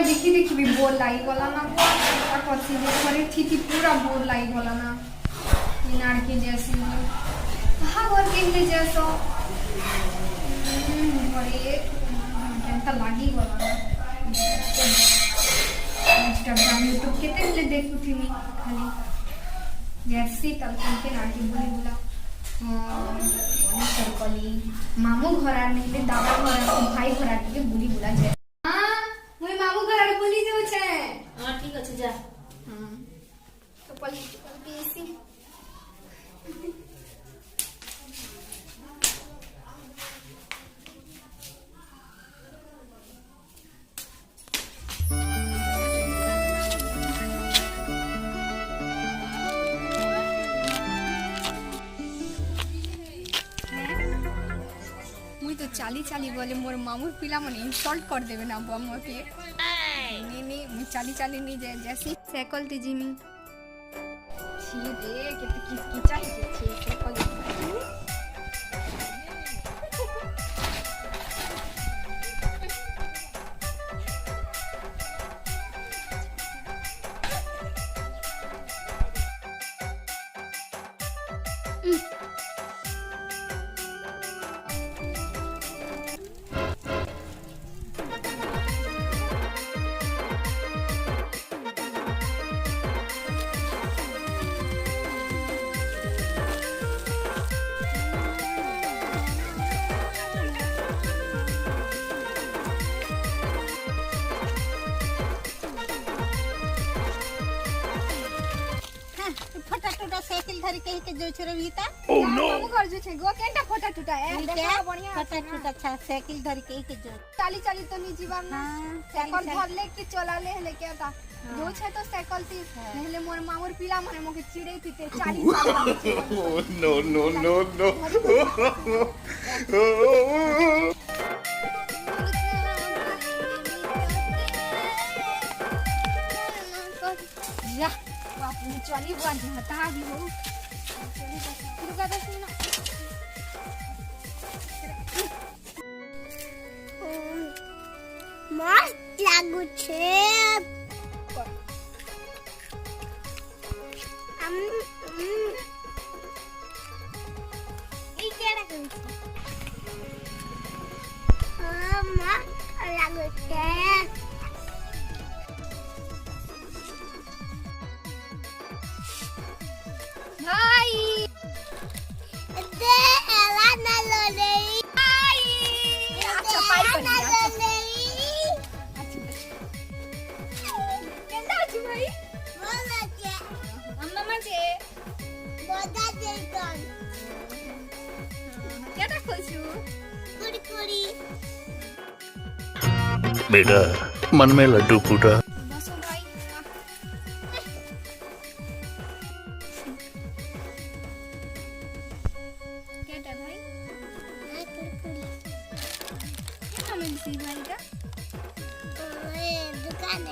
देखी देखी भी बोर लाई गला ना करसी घरे थी पूरा बोर लाई गला ना किनार के जैसी कहाँ घर के लिए जैसो घरे घंटा लागी गला ना इंस्टाग्राम यूट्यूब केते ले देखु थी मी खाली जैसी तल के नाटी बोली बोला कली मामू घर नहीं दादा घर भाई घर के बुली बुला जाए मुई मामू घर आड़े बोली जाऊ छे हां ठीक अछि जा हां तो पली पीसी चाली चाली बोले मोर मामूर पिला मन इंसल्ट कर देवे ना बुआ मोके नहीं मैं चाली चाली नहीं जाए जैसी साइकिल ती जिमी छी दे के किस चाहिए छे साइकिल साइकिल धरी कहीं के जो छोरे भीता ओह नो मामू घर जो छे गो केंटा फटा टूटा है देखा बढ़िया फटा टूटा अच्छा साइकिल धरी कहीं के जो चाली चाली तो नहीं जीवा में साइकिल धर ले के चला ले क्या था जो छे तो साइकिल थी पहले मोर मामूर पिला मने मोके चिड़े थी ते 40 साल नो नो नो नो या अपनी चली बुआ हटा भी हो रुका दस मिनट मस्त लागू छे ई केड़ा करू मस्त लागू छे भाई दे एला ना लो रे भाई अच्छा पाई कर केंदा छु भाई बोला के अम्मा मजे बोदा दे कौन केटा खोजू कुड़कुड़ी बेटा मन में लड्डू फूटा बसो भाई केटा भाई कुड़कुड़ी क्या मिल सी भाई का ओए दुकान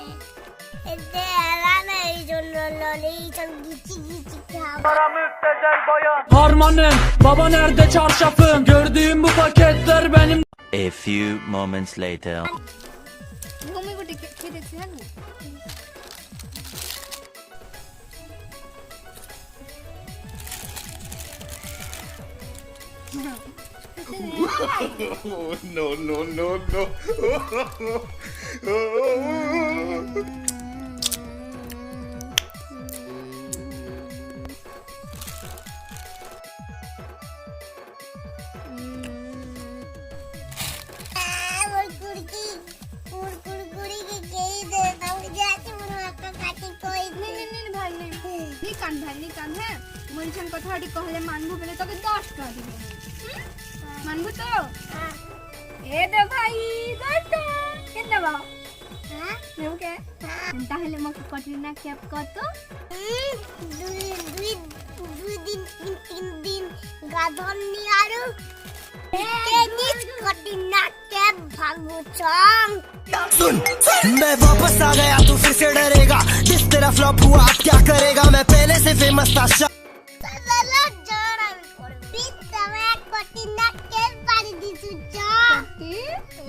है दे एला ना ई जो लोली चल गिची गिची खा Harmanım, baba nerede çarşafım? Gördüğüm bu paketler benim. A few moments later. घूमी गुटी के देखते हैं नो नो नो नो कुड़कुड़ी के केई दे दऊ जाती मन आपका काटी कोई नहीं भाई नहीं कान है मुझे कथाटी कहले मानबू पहले तो 10 का दिबे मानबू तो हां ए दे भाई 10 का कितना बा हां नेउ के ताहले मक कटरीना कैप कतो दुई दिन तीन दिन गाधन नियारू टेनिस कटरीना कैप भागो चंग सुन मैं वापस आ गया तू फिर से डरेगा जिस तेरा फ्लॉप हुआ अब क्या करेगा मैं पहले से फेमस था चलो जोड़ा बीच में कटरीना कैप पारी दी सुचा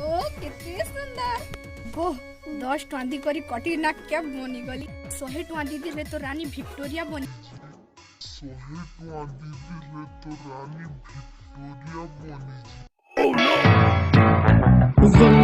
ओ कितने सुंदर गो 10 टଙ୍କା दी करी कटी ना क्या बनी गली 100 टଙ୍କା दी देले तो रानी विक्टोरिया बनी Uganda